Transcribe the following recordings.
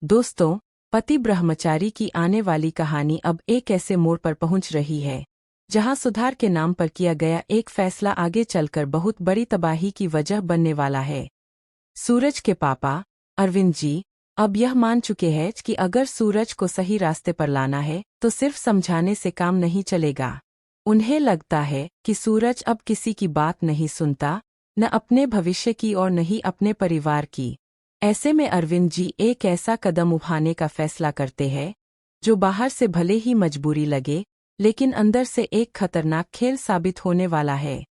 दोस्तों, पति ब्रह्मचारी की आने वाली कहानी अब एक ऐसे मोड़ पर पहुंच रही है जहां सुधार के नाम पर किया गया एक फैसला आगे चलकर बहुत बड़ी तबाही की वजह बनने वाला है। सूरज के पापा अरविंद जी अब यह मान चुके हैं कि अगर सूरज को सही रास्ते पर लाना है तो सिर्फ समझाने से काम नहीं चलेगा। उन्हें लगता है कि सूरज अब किसी की बात नहीं सुनता, न अपने भविष्य की और न ही अपने परिवार की। ऐसे में अरविंद जी एक ऐसा कदम उठाने का फैसला करते हैं जो बाहर से भले ही मजबूरी लगे, लेकिन अंदर से एक खतरनाक खेल साबित होने वाला है।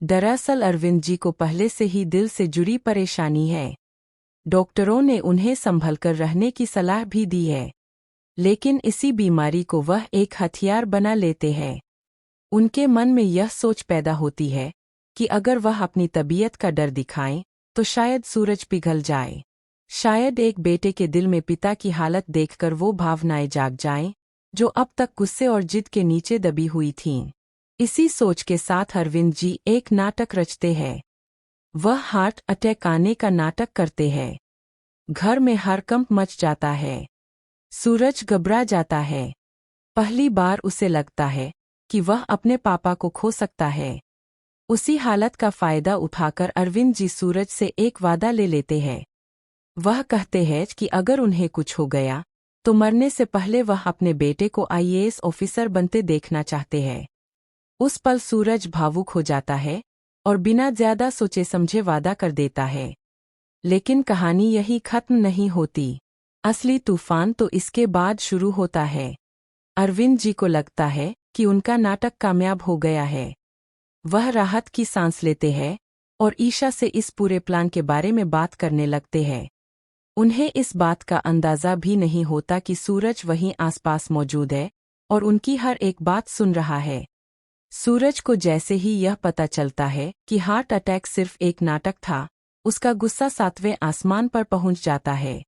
दरअसल अरविंद जी को पहले से ही दिल से जुड़ी परेशानी है। डॉक्टरों ने उन्हें संभलकर रहने की सलाह भी दी है, लेकिन इसी बीमारी को वह एक हथियार बना लेते हैं। उनके मन में यह सोच पैदा होती है कि अगर वह अपनी तबीयत का डर दिखाएं तो शायद सूरज पिघल जाए। शायद एक बेटे के दिल में पिता की हालत देखकर वो भावनाएं जाग जाएं जो अब तक गुस्से और जिद के नीचे दबी हुई थीं। इसी सोच के साथ अरविंद जी एक नाटक रचते हैं। वह हार्ट अटैक आने का नाटक करते हैं। घर में हड़कंप मच जाता है। सूरज घबरा जाता है। पहली बार उसे लगता है कि वह अपने पापा को खो सकता है। उसी हालत का फायदा उठाकर अरविंद जी सूरज से एक वादा ले लेते हैं। वह कहते हैं कि अगर उन्हें कुछ हो गया तो मरने से पहले वह अपने बेटे को आईएएस ऑफिसर बनते देखना चाहते हैं। उस पल सूरज भावुक हो जाता है और बिना ज्यादा सोचे समझे वादा कर देता है। लेकिन कहानी यही खत्म नहीं होती। असली तूफान तो इसके बाद शुरू होता है। अरविंद जी को लगता है कि उनका नाटक कामयाब हो गया है। वह राहत की सांस लेते हैं और ईशा से इस पूरे प्लान के बारे में बात करने लगते हैं। उन्हें इस बात का अंदाजा भी नहीं होता कि सूरज वहीं आसपास मौजूद है और उनकी हर एक बात सुन रहा है। सूरज को जैसे ही यह पता चलता है कि हार्ट अटैक सिर्फ एक नाटक था, उसका गुस्सा 7वें आसमान पर पहुंच जाता है।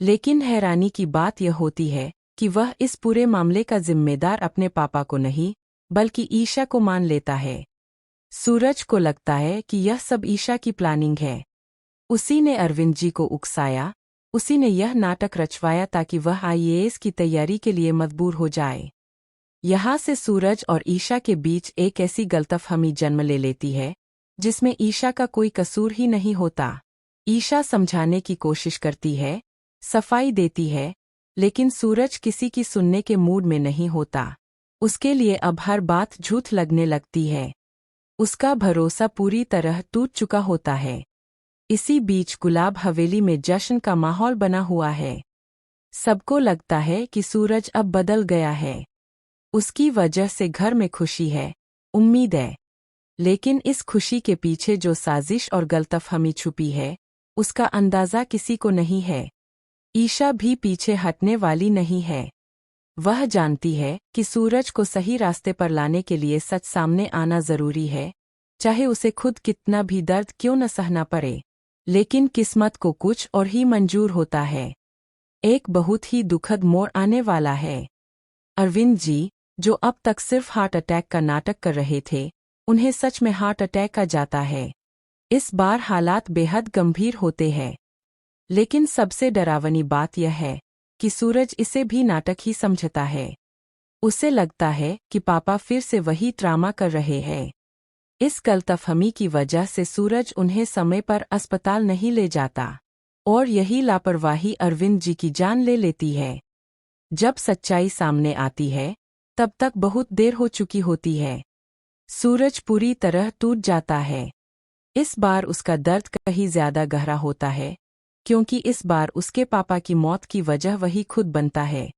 लेकिन हैरानी की बात यह होती है कि वह इस पूरे मामले का जिम्मेदार अपने पापा को नहीं, बल्कि ईशा को मान लेता है। सूरज को लगता है कि यह सब ईशा की प्लानिंग है। उसी ने अरविंद जी को उकसाया, उसी ने यह नाटक रचवाया ताकि वह आईएएस की तैयारी के लिए मजबूर हो जाए। यहाँ से सूरज और ईशा के बीच एक ऐसी गलतफहमी जन्म ले लेती है जिसमें ईशा का कोई कसूर ही नहीं होता। ईशा समझाने की कोशिश करती है, सफाई देती है, लेकिन सूरज किसी की सुनने के मूड में नहीं होता। उसके लिए अब हर बात झूठ लगने लगती है। उसका भरोसा पूरी तरह टूट चुका होता है। इसी बीच गुलाब हवेली में जश्न का माहौल बना हुआ है। सबको लगता है कि सूरज अब बदल गया है। उसकी वजह से घर में खुशी है, उम्मीद है। लेकिन इस खुशी के पीछे जो साजिश और गलतफहमी छुपी है, उसका अंदाजा किसी को नहीं है। ईशा भी पीछे हटने वाली नहीं है। वह जानती है कि सूरज को सही रास्ते पर लाने के लिए सच सामने आना जरूरी है, चाहे उसे खुद कितना भी दर्द क्यों न सहना पड़े। लेकिन किस्मत को कुछ और ही मंजूर होता है। एक बहुत ही दुखद मोड़ आने वाला है। अरविंद जी, जो अब तक सिर्फ हार्ट अटैक का नाटक कर रहे थे, उन्हें सच में हार्ट अटैक आ जाता है। इस बार हालात बेहद गंभीर होते हैं। लेकिन सबसे डरावनी बात यह है कि सूरज इसे भी नाटक ही समझता है। उसे लगता है कि पापा फिर से वही ड्रामा कर रहे हैं। इस गलतफहमी की वजह से सूरज उन्हें समय पर अस्पताल नहीं ले जाता और यही लापरवाही अरविंद जी की जान ले लेती है। जब सच्चाई सामने आती है, तब तक बहुत देर हो चुकी होती है। सूरज पूरी तरह टूट जाता है। इस बार उसका दर्द कहीं ज्यादा गहरा होता है, क्योंकि इस बार उसके पापा की मौत की वजह वही खुद बनता है।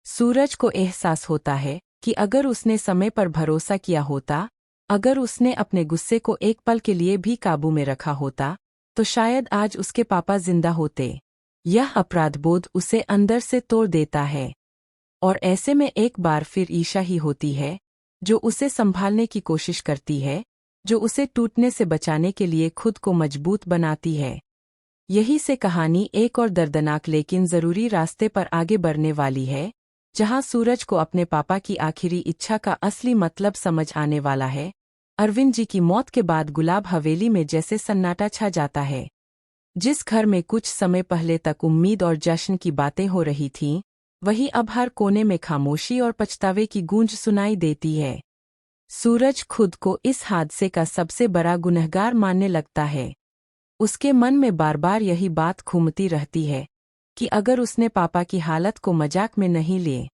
सूरज को एहसास होता है कि अगर उसने समय पर भरोसा किया होता, अगर उसने अपने गुस्से को एक पल के लिए भी काबू में रखा होता, तो शायद आज उसके पापा जिंदा होते। यह अपराधबोध उसे अंदर से तोड़ देता है। और ऐसे में एक बार फिर ईशा ही होती है जो उसे संभालने की कोशिश करती है, जो उसे टूटने से बचाने के लिए खुद को मजबूत बनाती है। यही से कहानी एक और दर्दनाक लेकिन जरूरी रास्ते पर आगे बढ़ने वाली है, जहां सूरज को अपने पापा की आखिरी इच्छा का असली मतलब समझ आने वाला है। अरविंद जी की मौत के बाद गुलाब हवेली में जैसे सन्नाटा छा जाता है। जिस घर में कुछ समय पहले तक उम्मीद और जश्न की बातें हो रही थीं, वही अब हर कोने में खामोशी और पछतावे की गूंज सुनाई देती है। सूरज खुद को इस हादसे का सबसे बड़ा गुनहगार मानने लगता है। उसके मन में बार बार यही बात घूमती रहती है कि अगर उसने पापा की हालत को मजाक में नहीं लिए